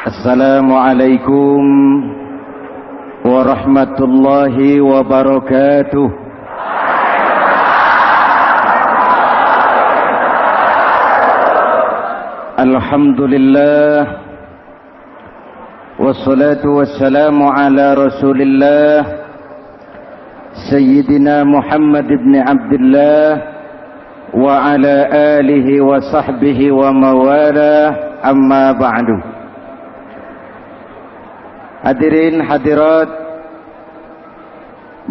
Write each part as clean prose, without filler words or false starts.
Assalamualaikum warahmatullahi wabarakatuh. Alhamdulillah wassalatu wassalamu ala Rasulillah Sayyidina Muhammad ibn Abdullah wa ala alihi wa sahbihi wa mawala, amma ba'du. Hadirin hadirat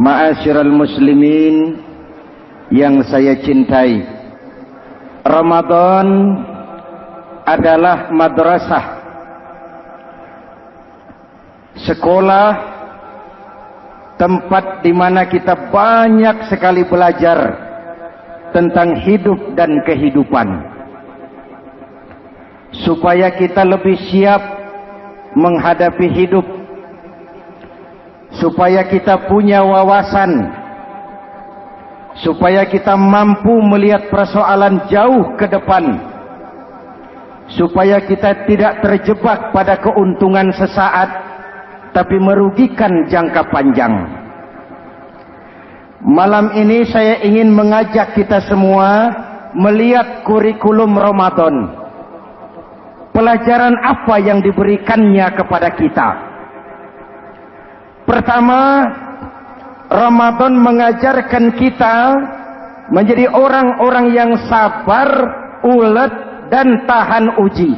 ma'asyiral muslimin yang saya cintai, Ramadan adalah madrasah, sekolah, tempat di mana kita banyak sekali belajar tentang hidup dan kehidupan, supaya kita lebih siap menghadapi hidup, supaya kita punya wawasan, supaya kita mampu melihat persoalan jauh ke depan, supaya kita tidak terjebak pada keuntungan sesaat tapi merugikan jangka panjang. Malam ini saya ingin mengajak kita semua melihat kurikulum Ramadan. Pelajaran apa yang diberikannya kepada kita? Pertama, Ramadan mengajarkan kita menjadi orang-orang yang sabar, ulet, dan tahan uji.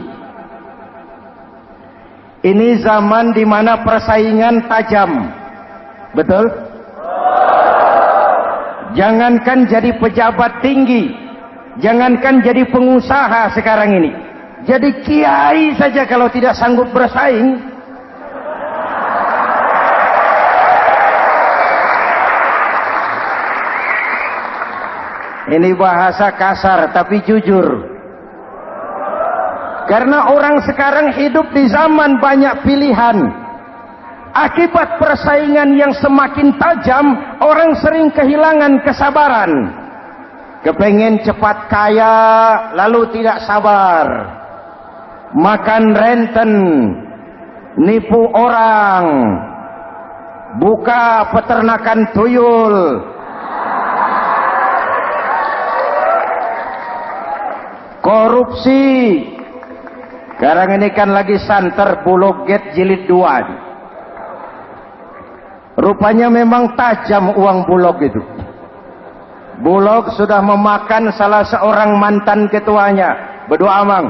Ini zaman di mana persaingan tajam. Betul? Jangankan jadi pejabat tinggi, jangankan jadi pengusaha sekarang ini, jadi kiai saja kalau tidak sanggup bersaing, ini bahasa kasar tapi jujur. Karena orang sekarang hidup di zaman banyak pilihan. Akibat persaingan yang semakin tajam, orang sering kehilangan kesabaran. Kepengen cepat kaya, lalu tidak sabar. Makan renten, nipu orang, buka peternakan tuyul, korupsi. Sekarang ini kan lagi santer Bulog Gate jilid 2. Rupanya memang tajam uang Bulog itu. Bulog sudah memakan salah seorang mantan ketuanya. Berdoa amang.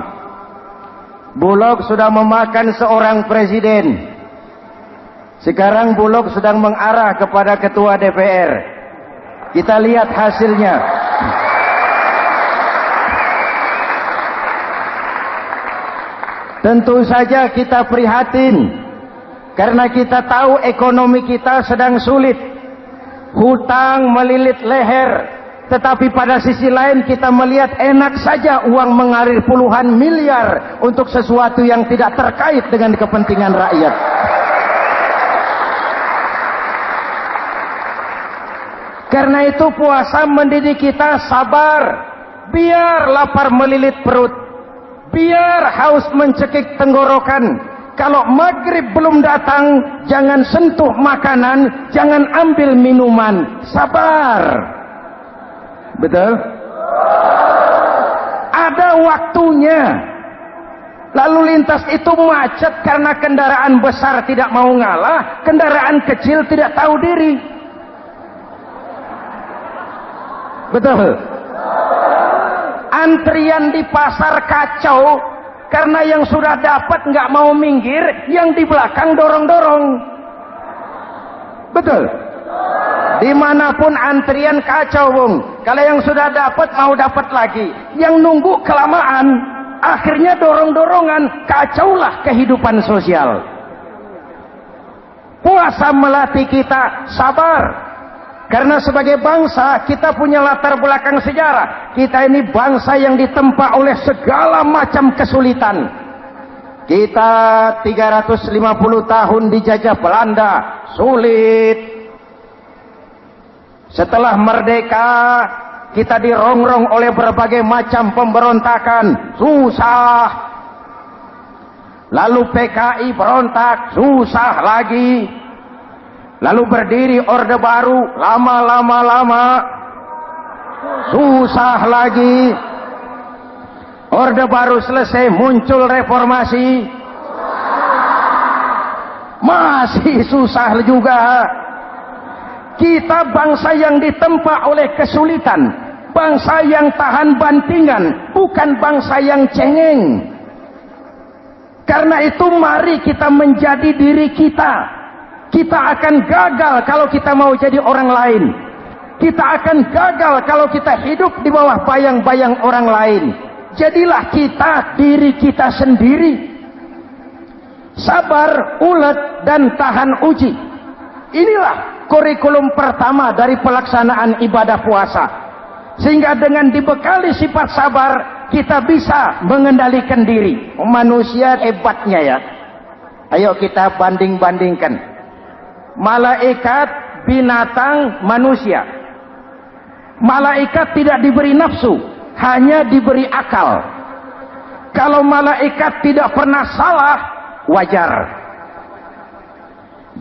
Bulog sudah memakan seorang presiden. Sekarang Bulog sedang mengarah kepada ketua DPR. Kita lihat hasilnya. Tentu saja kita prihatin, karena kita tahu ekonomi kita sedang sulit. Hutang melilit leher, tetapi pada sisi lain kita melihat enak saja uang mengalir puluhan miliar untuk sesuatu yang tidak terkait dengan kepentingan rakyat. Karena itu puasa mendidik kita sabar, biar lapar melilit perut, biar haus mencekik tenggorokan. Kalau maghrib belum datang, jangan sentuh makanan, jangan ambil minuman. Sabar. Betul? Ada waktunya. Lalu lintas itu macet karena kendaraan besar tidak mau ngalah, kendaraan kecil tidak tahu diri. Betul? Antrian di pasar kacau karena yang sudah dapat nggak mau minggir, yang di belakang dorong-dorong. Betul? Dimanapun antrian kacau, Bung. Kalau yang sudah dapat mau dapat lagi, yang nunggu kelamaan, akhirnya dorong-dorongan, kacaulah kehidupan sosial. Puasa melatih kita sabar. Karena sebagai bangsa kita punya latar belakang sejarah. Kita ini bangsa yang ditempa oleh segala macam kesulitan. Kita 350 tahun dijajah Belanda, sulit. Setelah merdeka, kita dirongrong oleh berbagai macam pemberontakan, susah. Lalu PKI berontak, susah lagi. Lalu berdiri Orde Baru, lama-lama susah lagi. Orde Baru selesai, muncul reformasi, masih susah juga. Kita bangsa yang ditempa oleh kesulitan, bangsa yang tahan bantingan, bukan bangsa yang cengeng. Karena itu mari kita menjadi diri kita. Kita akan gagal kalau kita mau jadi orang lain. Kita akan gagal kalau kita hidup di bawah bayang-bayang orang lain. Jadilah kita diri kita sendiri. Sabar, ulet, dan tahan uji. Inilah kurikulum pertama dari pelaksanaan ibadah puasa. Sehingga dengan dibekali sifat sabar, kita bisa mengendalikan diri. Manusia hebatnya ya. Ayo kita banding-bandingkan. Malaikat, binatang, manusia. Malaikat tidak diberi nafsu, hanya diberi akal. Kalau malaikat tidak pernah salah, wajar.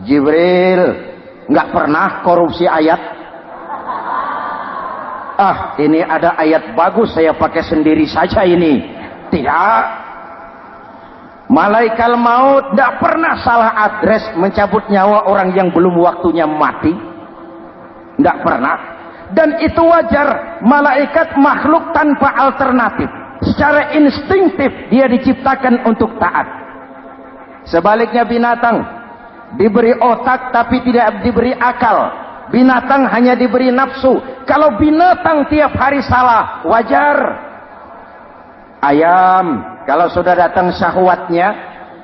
Jibril nggak pernah korupsi ayat. Ini ada ayat bagus, saya pakai sendiri saja ini. Tidak. Malaikat maut tidak pernah salah adres mencabut nyawa orang yang belum waktunya mati. Tidak pernah. Dan itu wajar. Malaikat makhluk tanpa alternatif. Secara instinktif dia diciptakan untuk taat. Sebaliknya binatang diberi otak tapi tidak diberi akal. Binatang hanya diberi nafsu. Kalau binatang tiap hari salah, wajar. Ayam, kalau sudah datang syahwatnya,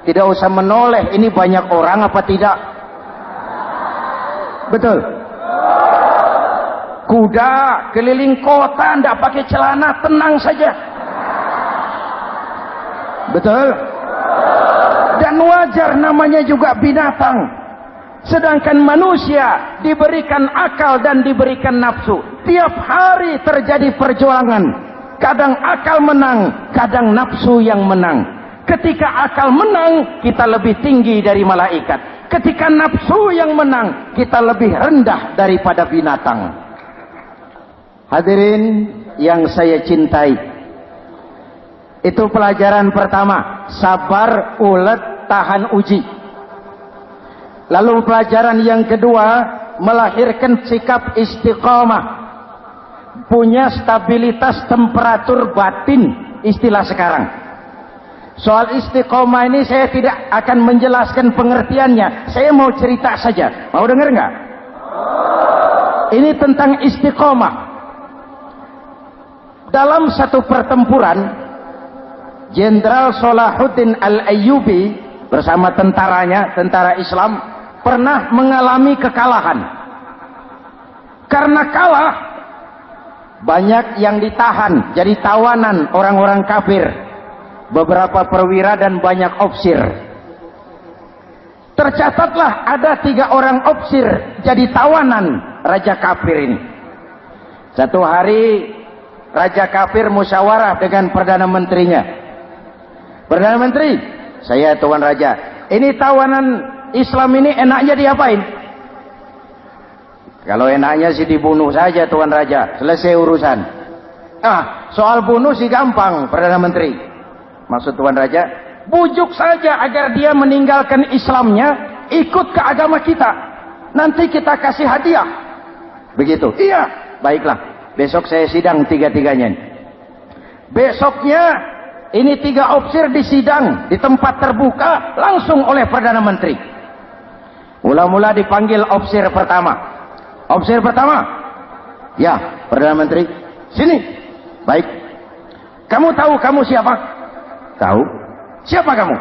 tidak usah menoleh, ini banyak orang apa tidak. Betul. Kuda keliling kota, tidak pakai celana, tenang saja. Betul. Dan wajar, namanya juga binatang. Sedangkan manusia diberikan akal dan diberikan nafsu. Tiap hari terjadi perjuangan. Kadang akal menang, kadang nafsu yang menang. Ketika akal menang, kita lebih tinggi dari malaikat. Ketika nafsu yang menang, kita lebih rendah daripada binatang. Hadirin yang saya cintai, itu pelajaran pertama. Sabar, ulet, tahan uji. Lalu pelajaran yang kedua, melahirkan sikap istiqamah. Punya stabilitas temperatur batin, istilah sekarang. Soal istiqamah ini saya tidak akan menjelaskan pengertiannya. Saya mau cerita saja. Mau dengar nggak? Ini tentang istiqamah. Dalam satu pertempuran, Jenderal Salahuddin Al-Ayyubi bersama tentaranya, tentara Islam, pernah mengalami kekalahan. Karena kalah, banyak yang ditahan jadi tawanan orang-orang kafir, beberapa perwira dan banyak ofsir. Tercatatlah ada 3 orang ofsir jadi tawanan raja kafir ini. Satu hari raja kafir musyawarah dengan perdana menterinya. Perdana menteri, saya tuan raja, ini tawanan Islam ini enaknya diapain? Kalau enaknya sih dibunuh saja tuan raja, selesai urusan. Soal bunuh sih gampang, Perdana Menteri. Maksud tuan raja, bujuk saja agar dia meninggalkan Islamnya, ikut ke agama kita. Nanti kita kasih hadiah. Begitu. Iya, baiklah. Besok saya sidang 3-3-nya. Besoknya ini 3 ofsir disidang di tempat terbuka langsung oleh Perdana Menteri. Mula-mula dipanggil ofsir pertama. Ofsir pertama, ya Perdana Menteri, sini. Baik. Kamu tahu kamu siapa? Tahu. Siapa kamu?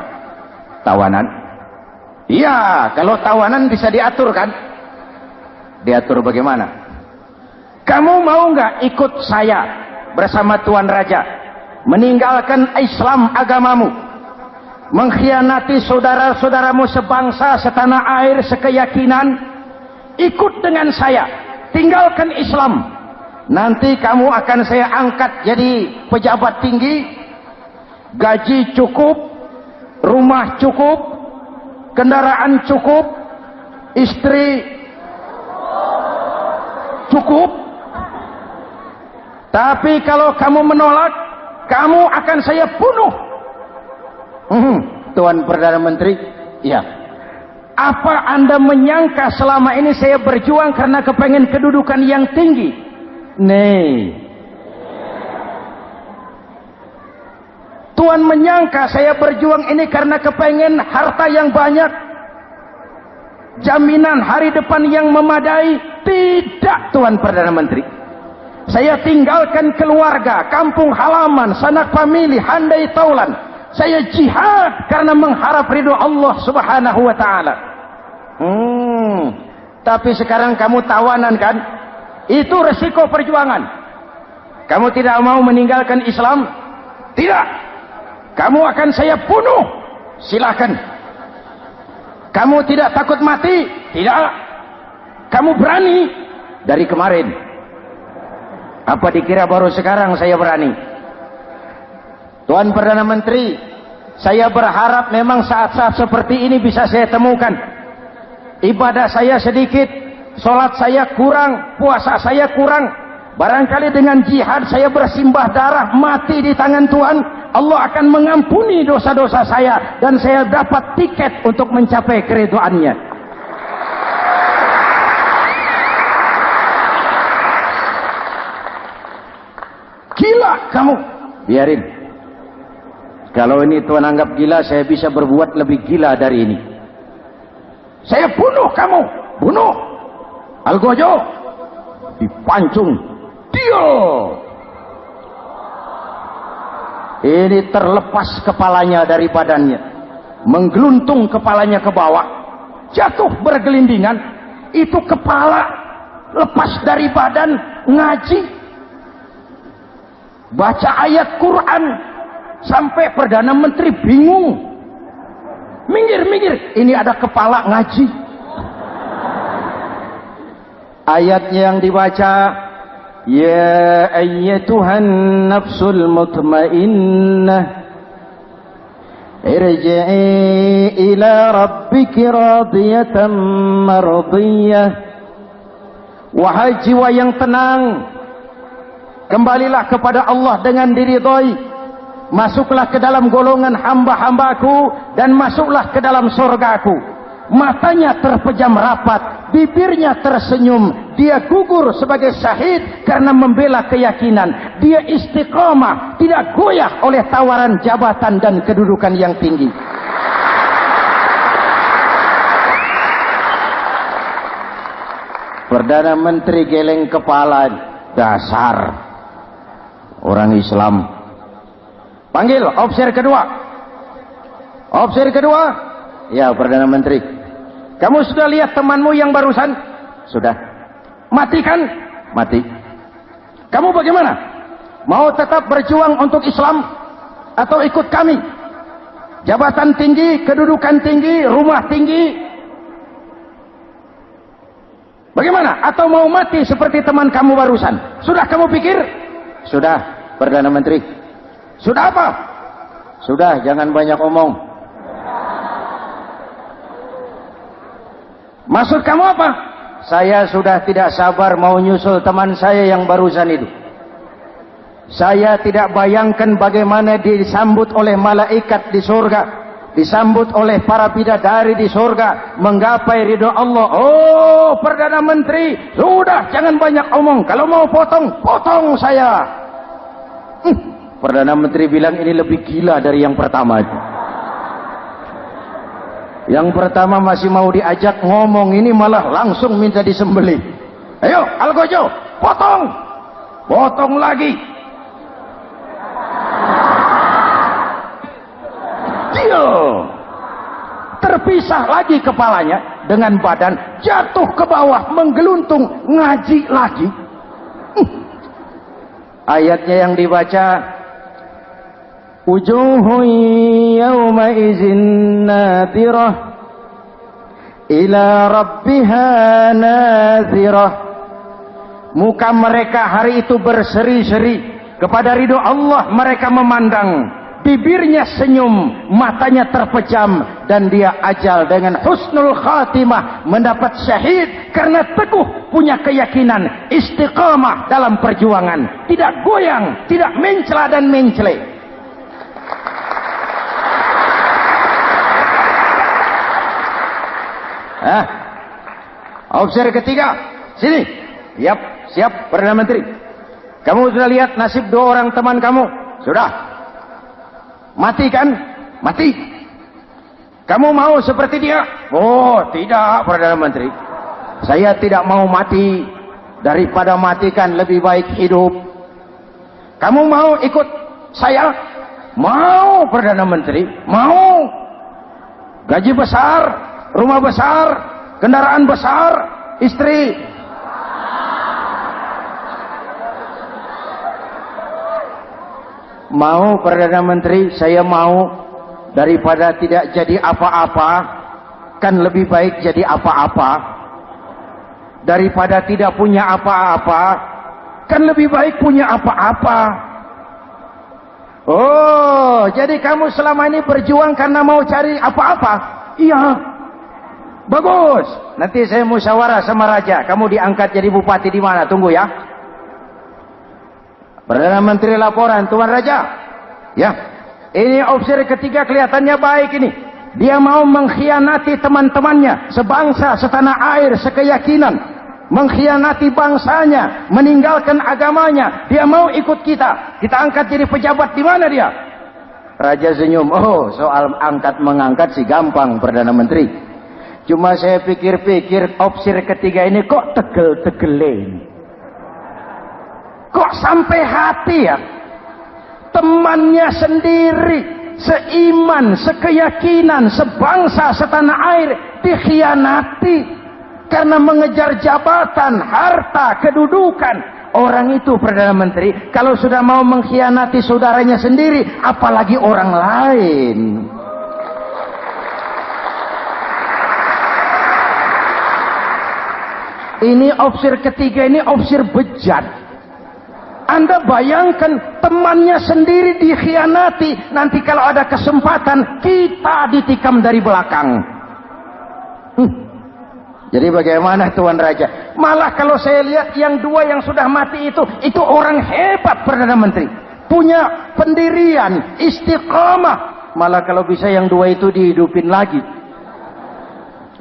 Tawanan. Iya, kalau tawanan bisa diatur kan? Diatur bagaimana? Kamu mau nggak ikut saya bersama Tuan Raja meninggalkan Islam agamamu, mengkhianati saudara-saudaramu sebangsa, setanah air, sekeyakinan? Ikut dengan saya, tinggalkan Islam. Nanti kamu akan saya angkat jadi pejabat tinggi, gaji cukup, rumah cukup, kendaraan cukup, istri cukup. Tapi kalau kamu menolak, kamu akan saya bunuh. Tuan Perdana Menteri, ya. Apa Anda menyangka selama ini saya berjuang karena kepengen kedudukan yang tinggi? Nih. Tuan menyangka saya berjuang ini karena kepengen harta yang banyak, jaminan hari depan yang memadai? Tidak, Tuan Perdana Menteri. Saya tinggalkan keluarga, kampung halaman, sanak famili, handai taulan. Saya jihad karena mengharap ridho Allah Subhanahu wa ta'ala. Tapi sekarang kamu tawanan kan? Itu resiko perjuangan. Kamu tidak mau meninggalkan Islam? Tidak. Kamu akan saya bunuh. Silakan. Kamu tidak takut mati? Tidak. Kamu berani? Dari kemarin. Apa dikira baru sekarang saya berani? Tuan Perdana Menteri, saya berharap memang saat-saat seperti ini bisa saya temukan. Ibadah saya sedikit, sholat saya kurang, puasa saya kurang. Barangkali dengan jihad saya bersimbah darah, mati di tangan Tuhan, Allah akan mengampuni dosa-dosa saya dan saya dapat tiket untuk mencapai keridhaannya. Gila kamu. Biarin. Kalau ini Tuan anggap gila, saya bisa berbuat lebih gila dari ini. Saya bunuh kamu. Bunuh. Algojo. Dipancung. Dia. Ini terlepas kepalanya dari badannya. Menggeluntung kepalanya ke bawah. Jatuh bergelindingan. Itu kepala lepas dari badan, ngaji. Baca ayat Quran. Sampai Perdana Menteri bingung. Minggir. Ini ada kepala ngaji. Ayatnya yang dibaca, ya ayyatuhan nafsul mutmainnah, irji'i ila rabbiki radiyatan mardiyah. Wahai jiwa yang tenang, kembalilah kepada Allah dengan diridhoi. Masuklah ke dalam golongan hamba-hambaku dan masuklah ke dalam surgaku. Matanya terpejam rapat, bibirnya tersenyum. Dia gugur sebagai syahid karena membela keyakinan. Dia istiqamah, tidak goyah oleh tawaran jabatan dan kedudukan yang tinggi. Perdana Menteri geleng kepala. Dasar orang Islam. Panggil officer kedua. Officer kedua. Ya, Perdana Menteri. Kamu sudah lihat temanmu yang barusan? Sudah. Mati kan? Mati. Kamu bagaimana? Mau tetap berjuang untuk Islam atau ikut kami? Jabatan tinggi, kedudukan tinggi, rumah tinggi. Bagaimana? Atau mau mati seperti teman kamu barusan? Sudah kamu pikir? Sudah, Perdana Menteri. Sudah apa? Sudah, jangan banyak omong. Maksud kamu apa? Saya sudah tidak sabar mau nyusul teman saya yang barusan itu. Saya tidak bayangkan bagaimana dia disambut oleh malaikat di surga, disambut oleh para bidadari di surga, menggapai ridho Allah. Oh, Perdana Menteri, sudah jangan banyak omong. Kalau mau potong saya. Perdana Menteri bilang ini lebih gila dari yang pertama itu. Yang pertama masih mau diajak ngomong, ini malah langsung minta disembelih. Ayo, Algojo, potong lagi. Dia terpisah lagi kepalanya dengan badan, jatuh ke bawah, menggeluntung, ngaji lagi. Ayatnya yang dibaca, wujuhun yawma izin nadirah ila rabbiha nazirah. Muka mereka hari itu berseri-seri kepada ridho Allah. Mereka memandang bibirnya senyum, matanya terpejam, dan dia ajal dengan husnul khatimah, mendapat syahid karena teguh punya keyakinan, istiqamah dalam perjuangan, tidak goyang, tidak mencela dan mencele. Opsi ketiga, sini. Siap, Perdana Menteri. Kamu sudah lihat nasib 2 orang teman kamu? Sudah. Mati kan? Mati. Kamu mau seperti dia? Oh, tidak, Perdana Menteri. Saya tidak mau mati. Daripada matikan lebih baik hidup. Kamu mau ikut saya? Mau, Perdana Menteri. Mau. Gaji besar, rumah besar, kendaraan besar, istri. Mau, Perdana Menteri, saya mau. Daripada tidak jadi apa-apa, kan lebih baik jadi apa-apa. Daripada tidak punya apa-apa, kan lebih baik punya apa-apa. Oh, jadi kamu selama ini berjuang karena mau cari apa-apa? Iya. Bagus. Nanti saya musyawarah sama raja. Kamu diangkat jadi bupati di mana? Tunggu ya. Perdana Menteri laporan, Tuan Raja. Ya. Ini opsi ketiga kelihatannya baik ini. Dia mau mengkhianati teman-temannya, sebangsa, setanah air, sekeyakinan. Mengkhianati bangsanya, meninggalkan agamanya. Dia mau ikut kita. Kita angkat jadi pejabat di mana dia? Raja senyum. Oh, soal angkat mengangkat sih gampang, Perdana Menteri. Cuma saya pikir-pikir opsi ketiga ini kok tegel-tegelin. Kok sampai hati ya? Temannya sendiri, seiman, sekeyakinan, sebangsa, setanah air dikhianati karena mengejar jabatan, harta, kedudukan. Orang itu, Perdana Menteri, kalau sudah mau mengkhianati saudaranya sendiri, apalagi orang lain. Ini opsi ketiga, ini opsi bejat. Anda bayangkan temannya sendiri dikhianati. Nanti kalau ada kesempatan, kita ditikam dari belakang. Jadi bagaimana Tuan Raja? Malah kalau saya lihat yang 2 yang sudah mati itu orang hebat, Perdana Menteri. Punya pendirian, istiqamah. Malah kalau bisa yang 2 itu dihidupin lagi.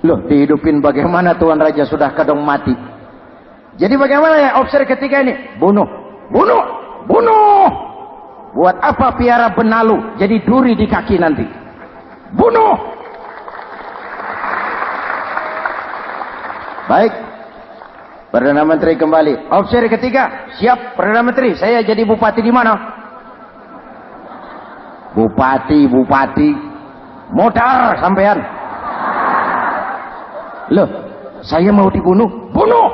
Loh, dihidupin bagaimana Tuan Raja, sudah kadang mati. Jadi bagaimana ya opsi ketiga ini? Bunuh. Buat apa piara benalu jadi duri di kaki nanti? Bunuh. Baik, Perdana Menteri kembali. Opsi ketiga, siap Perdana Menteri. Saya jadi bupati di mana? Bupati. Modal sampean. Loh, saya mau dibunuh. Bunuh.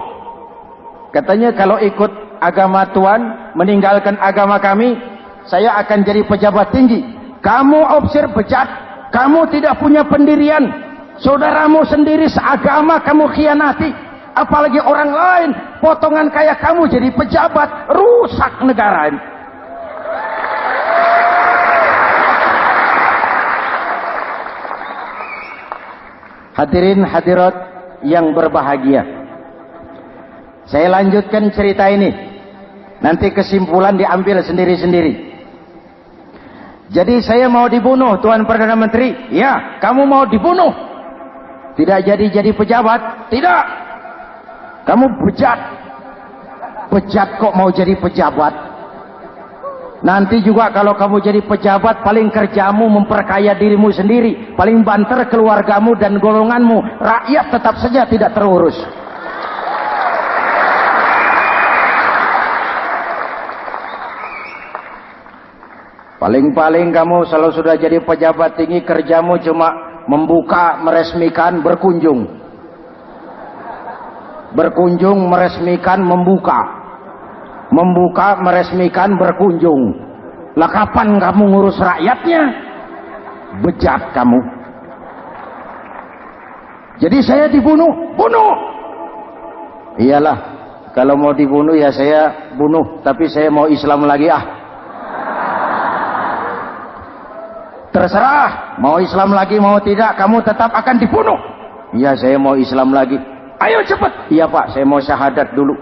Katanya kalau ikut agama Tuhan, meninggalkan agama kami, saya akan jadi pejabat tinggi. Kamu opsi bejat, kamu tidak punya pendirian. Saudaramu sendiri seagama kamu khianati, apalagi orang lain. Potongan kayak kamu jadi pejabat, rusak negara ini. Hadirin hadirat yang berbahagia, saya lanjutkan cerita ini. Nanti kesimpulan diambil sendiri-sendiri. Jadi saya mau dibunuh, Tuan Perdana Menteri. Ya, kamu mau dibunuh. Tidak jadi pejabat? Tidak. Kamu bejat. Bejat kok mau jadi pejabat? Nanti juga kalau kamu jadi pejabat, paling kerjamu memperkaya dirimu sendiri. Paling banter keluargamu dan golonganmu. Rakyat tetap saja tidak terurus. Paling-paling kamu kalau sudah jadi pejabat tinggi, kerjamu cuma membuka, meresmikan, berkunjung. Berkunjung, meresmikan, membuka. Membuka, meresmikan, berkunjung. Lah kapan kamu ngurus rakyatnya? Bejat kamu. Jadi saya dibunuh, bunuh. Iyalah, kalau mau dibunuh ya saya bunuh, tapi saya mau Islam lagi ah. Terserah, mau Islam lagi mau tidak, kamu tetap akan dibunuh. Iya, saya mau Islam lagi. Ayo cepat. Iya Pak, saya mau syahadat dulu.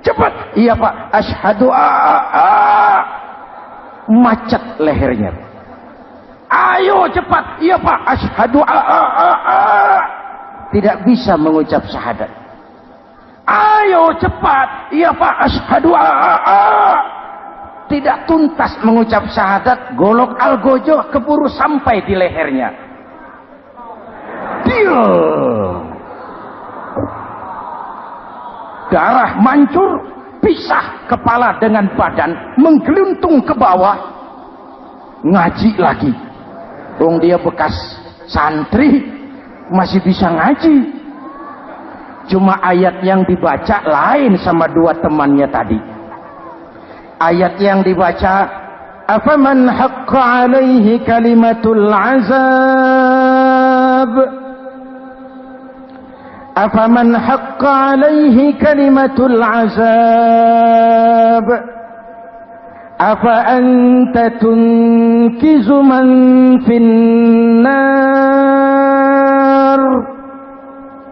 Cepat. Iya Pak, asyhadu macet lehernya. Ayo cepat. Iya Pak, asyhadu tidak bisa mengucap syahadat. Ayo cepat. Iya Pak, asyhadu tidak tuntas mengucap syahadat, golok algojo keburu sampai di lehernya. Darah mancur, pisah kepala dengan badan, menggeluntung ke bawah. Ngaji lagi. Wong dia bekas santri, masih bisa ngaji. Cuma ayat yang dibaca lain sama dua temannya tadi. Ayat yang dibaca, afaman haqqa alaihi kalimatul azab, afaman haqqa alaihi kalimatul azab, afa anta tunkizu man finnar.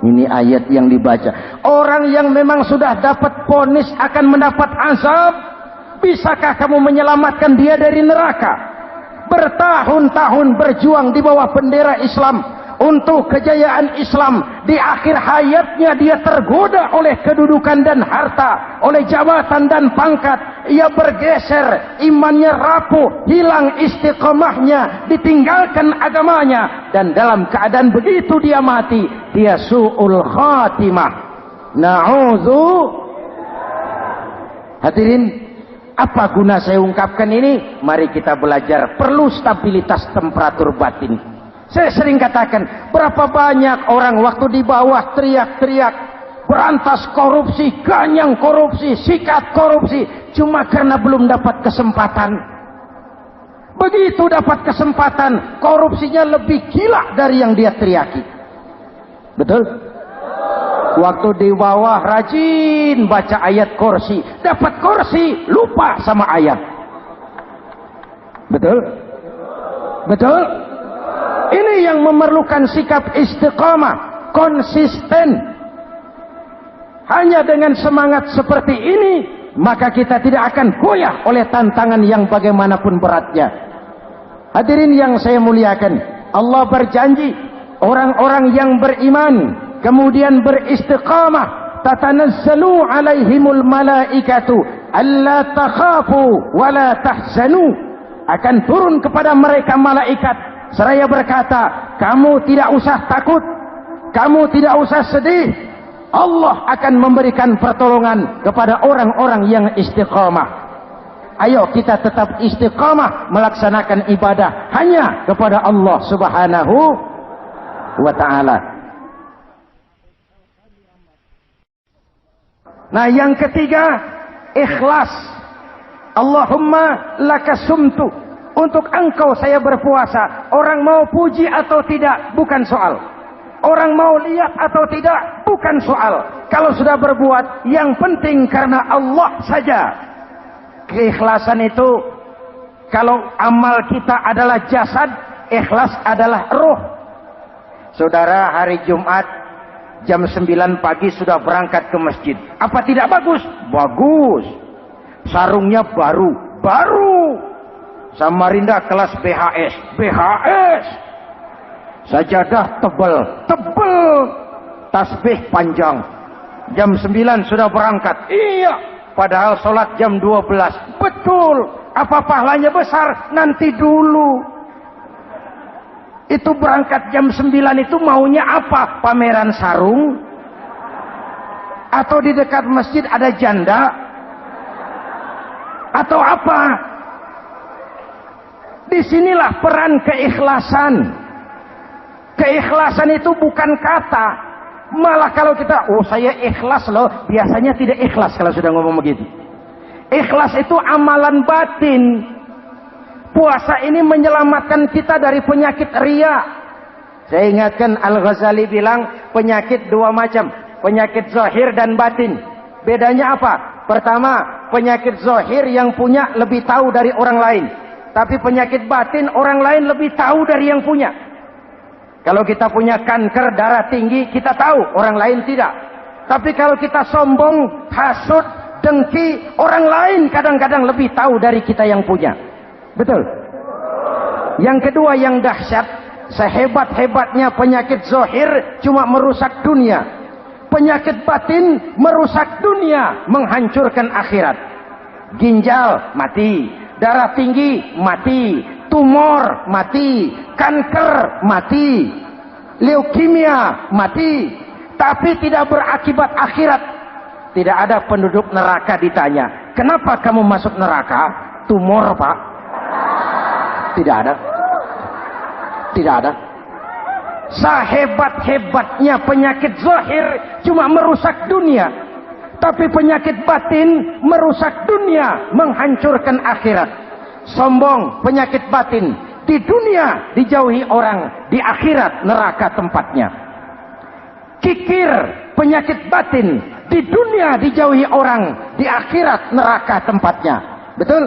Ini ayat yang dibaca. Orang yang memang sudah dapat vonis akan mendapat azab, bisakah kamu menyelamatkan dia dari neraka? Bertahun-tahun berjuang di bawah bendera Islam untuk kejayaan Islam. Di akhir hayatnya dia tergoda oleh kedudukan dan harta, oleh jabatan dan pangkat. Ia bergeser, imannya rapuh, hilang istiqomahnya, ditinggalkan agamanya, dan dalam keadaan begitu dia mati, dia su'ul khatimah. Na'udzu. Hadirin, apa guna saya ungkapkan ini? Mari kita belajar, perlu stabilitas temperatur batin. Saya sering katakan, berapa banyak orang waktu di bawah teriak-teriak, berantas korupsi, ganyang korupsi, sikat korupsi, cuma karena belum dapat kesempatan. Begitu dapat kesempatan, korupsinya lebih gila dari yang dia teriaki. Betul? Waktu di bawah rajin baca ayat kursi, dapat kursi, lupa sama ayat. Betul? Betul? Ini yang memerlukan sikap istiqamah, konsisten. Hanya dengan semangat seperti ini, maka kita tidak akan goyah oleh tantangan yang bagaimanapun beratnya. Hadirin yang saya muliakan, Allah berjanji, orang-orang yang beriman kemudian beristiqamah, tatanazzalu alaihimul malaikatu alla takhafu wa la tahzanu, akan turun kepada mereka malaikat seraya berkata, kamu tidak usah takut, kamu tidak usah sedih, Allah akan memberikan pertolongan kepada orang-orang yang istiqamah. Ayo kita tetap istiqamah melaksanakan ibadah hanya kepada Allah Subhanahu wa ta'ala. Nah, yang ketiga, ikhlas. Allahumma lakasumtu, untuk engkau saya berpuasa. Orang mau puji atau tidak bukan soal, orang mau lihat atau tidak bukan soal. Kalau sudah berbuat, yang penting karena Allah saja. Keikhlasan itu, kalau amal kita adalah jasad, ikhlas adalah ruh. Saudara, hari Jumat jam 9 pagi sudah berangkat ke masjid. Apa tidak bagus? Bagus. Sarungnya baru. Samarinda kelas BHS. Sajadah tebal. Tasbih panjang. Jam 9 sudah berangkat. Iya. Padahal sholat jam 12. Betul. Apa pahalanya besar? Nanti dulu. Itu berangkat jam 9 itu maunya apa? Pameran sarung? Atau di dekat masjid ada janda? Atau apa? Disinilah peran keikhlasan. Keikhlasan itu bukan kata. Malah kalau kita, oh saya ikhlas loh, biasanya tidak ikhlas kalau sudah ngomong begitu. Ikhlas itu amalan batin. Puasa ini menyelamatkan kita dari penyakit riya. Saya ingatkan Al-Ghazali bilang penyakit dua macam, penyakit zahir dan batin. Bedanya apa? Pertama, penyakit zahir yang punya lebih tahu dari orang lain. Tapi penyakit batin orang lain lebih tahu dari yang punya. Kalau kita punya kanker darah tinggi, kita tahu, orang lain tidak. Tapi kalau kita sombong, hasud, dengki, orang lain kadang-kadang lebih tahu dari kita yang punya. Betul? Yang kedua yang dahsyat, sehebat-hebatnya penyakit zahir cuma merusak dunia. Penyakit batin merusak dunia, menghancurkan akhirat. Ginjal mati, darah tinggi mati, tumor mati, kanker mati, leukemia mati, tapi tidak berakibat akhirat. Tidak ada penduduk neraka ditanya, kenapa kamu masuk neraka? Tumor, Pak. Tidak ada. Tidak ada. Sehebat-hebatnya penyakit zahir cuma merusak dunia, tapi penyakit batin merusak dunia, menghancurkan akhirat. Sombong, penyakit batin, di dunia dijauhi orang, di akhirat neraka tempatnya. Kikir, penyakit batin, di dunia dijauhi orang, di akhirat neraka tempatnya. Betul?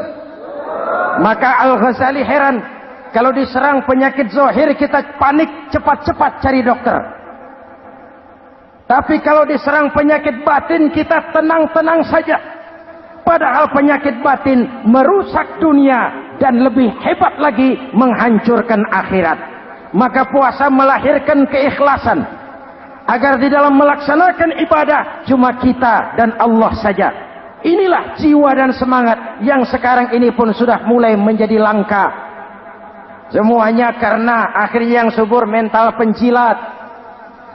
Maka Al-Ghazali heran, kalau diserang penyakit zahir kita panik, cepat-cepat cari dokter. Tapi kalau diserang penyakit batin kita tenang-tenang saja. Padahal penyakit batin merusak dunia dan lebih hebat lagi menghancurkan akhirat. Maka puasa melahirkan keikhlasan, agar di dalam melaksanakan ibadah cuma kita dan Allah saja. Inilah jiwa dan semangat yang sekarang ini pun sudah mulai menjadi langka. Semuanya karena akhirnya yang subur mental penjilat.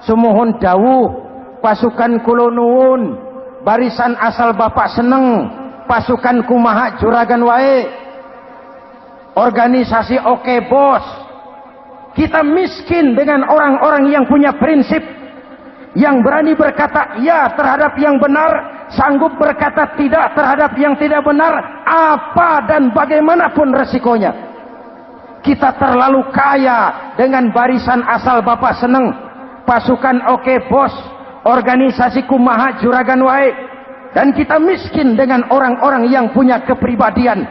Sumuhun dawuh, pasukan kulonuun, barisan asal bapak seneng, pasukan kumaha juragan wae, organisasi oke bos. Kita miskin dengan orang-orang yang punya prinsip, yang berani berkata ya terhadap yang benar, sanggup berkata tidak terhadap yang tidak benar, apa dan bagaimanapun resikonya. Kita terlalu kaya dengan barisan asal bapak seneng, pasukan oke bos, organisasi kumaha juragan wae, dan kita miskin dengan orang-orang yang punya kepribadian,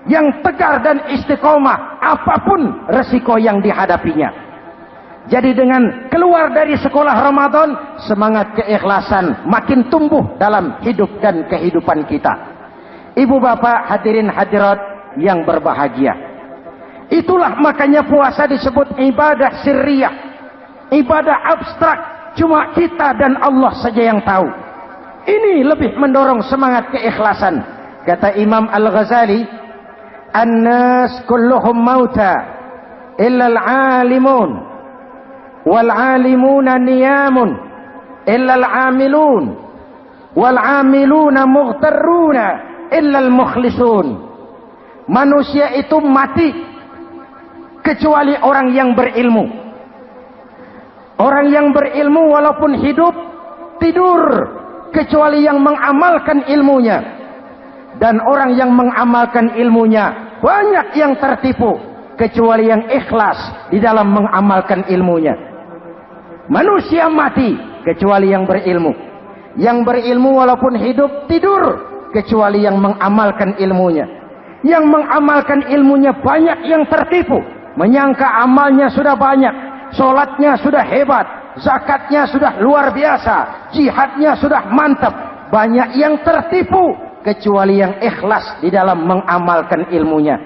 yang tegar dan istiqomah apapun resiko yang dihadapinya. Jadi dengan keluar dari sekolah Ramadan, semangat keikhlasan makin tumbuh dalam hidup dan kehidupan kita. Ibu bapak hadirin hadirat yang berbahagia, itulah makanya puasa disebut ibadah sirriyah, ibadah abstrak, cuma kita dan Allah saja yang tahu. Ini lebih mendorong semangat keikhlasan. Kata Imam Al-Ghazali, "An-nas kulluhum mauta illa al-alimun, wal-alimuna niyamun illa al-amilun, wal-amiluna mughtarruna illa al-mukhlisun." Manusia itu mati kecuali orang yang berilmu. Orang yang berilmu walaupun hidup tidur kecuali yang mengamalkan ilmunya. Dan orang yang mengamalkan ilmunya banyak yang tertipu kecuali yang ikhlas di dalam mengamalkan ilmunya. Manusia mati kecuali yang berilmu. Yang berilmu walaupun hidup tidur kecuali yang mengamalkan ilmunya. Yang mengamalkan ilmunya banyak yang tertipu, menyangka amalnya sudah banyak, sholatnya sudah hebat, zakatnya sudah luar biasa, jihadnya sudah mantap. Banyak yang tertipu kecuali yang ikhlas di dalam mengamalkan ilmunya.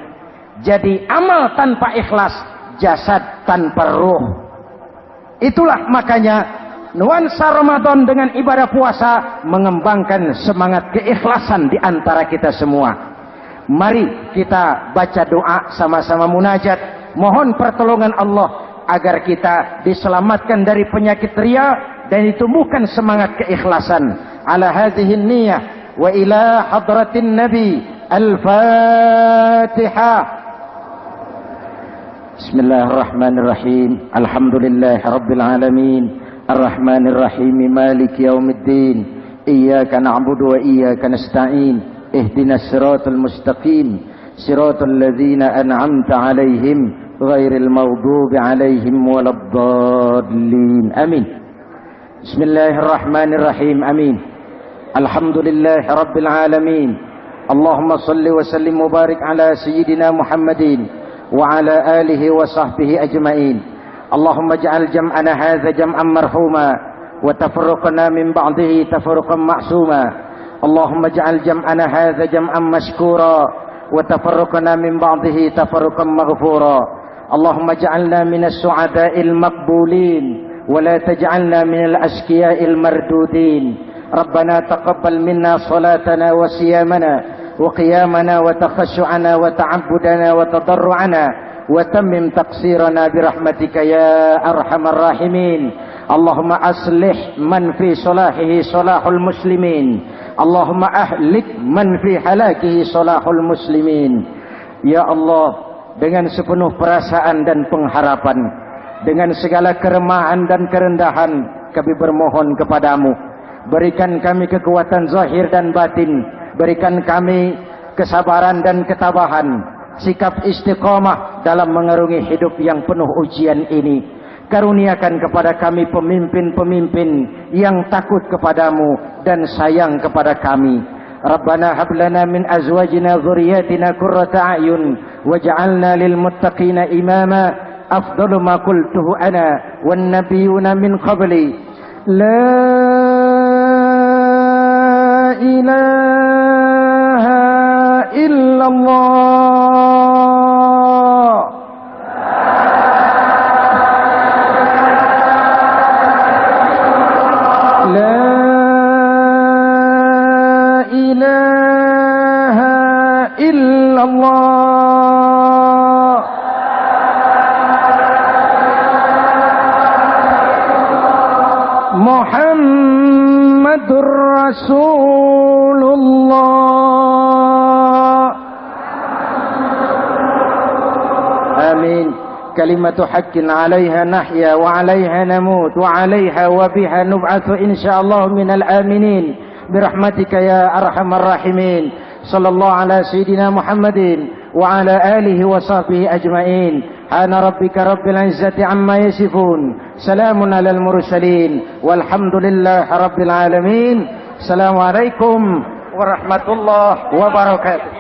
Jadi amal tanpa ikhlas, jasad tanpa ruh. Itulah makanya nuansa Ramadan dengan ibadah puasa mengembangkan semangat keikhlasan di antara kita semua. Mari kita baca doa sama-sama munajat, mohon pertolongan Allah agar kita diselamatkan dari penyakit riya dan ditumbuhkan semangat keikhlasan. Ala hadhihi niyyah wa ila hadratin nabi. Al-Fatihah. Bismillahirrahmanirrahim. Alhamdulillahi rabbil alamin. Ar-Rahmanir Rahim. Maliki yaumiddin. Iyyaka na'budu wa iyyaka nasta'in. Ihdinas siratal mustaqim. Siratal ladzina an'amta 'alaihim ghairil maghdubi 'alaihim waladdallin. Amin. Bismillahirrahmanirrahim. Amin. Alhamdulillahi rabbil alamin. اللهم صل وسلم وبارك على سيدنا محمد وعلى آله وصحبه أجمعين. اللهم اجعل جمعنا هذا جمعا مرحوما وتفرقنا من بعضه تفرقا معصوما. اللهم اجعل جمعنا هذا جمعا مشكورا وتفرقنا من بعضه تفرقا مغفورا. اللهم اجعلنا من السعداء المقبولين ولا تجعلنا من الأشقياء المردودين. ربنا تقبل منا صلاتنا وصيامنا وقيامنا وتخشعنا وتعبدنا وتضرعنا وتمم تقصيرنا برحمتك يا أرحم الراحمين. اللهم أصلح من في صلاحه صلاح المسلمين. اللهم أهلك من في هلاكه صلاح المسلمين. Ya Allah, dengan sepenuh perasaan dan pengharapan, dengan segala keremahan dan kerendahan, kami bermohon kepadamu, berikan kami kekuatan zahir dan batin, berikan kami kesabaran dan ketabahan, sikap istiqamah dalam mengarungi hidup yang penuh ujian ini. Karuniakan kepada kami pemimpin-pemimpin yang takut kepadamu dan sayang kepada kami. Rabbana hab lana min azwajina dzurriyyatina qurrata a'yun waj'alna lil muttaqina imama. Afdalu ma qultuhu ana wan nabiyyuna min qabli. La ilaha illallah. Muhammadur Rasulullah. Amin. Kalimatu haqqin 'alaiha nahya wa 'alaiha namut wa 'alaiha wa biha nub'atsu insyaallah minal aminin birahmatika ya arhamar rahimin. Sallallahu ala sayidina Muhammadin wa ala alihi wa sahbihi ajma'in. Ana rabbika rabbil izzati amma yasifun. Salamun alal mursalin walhamdulillahi rabbil alamin. Assalamualaikum warahmatullahi wabarakatuh.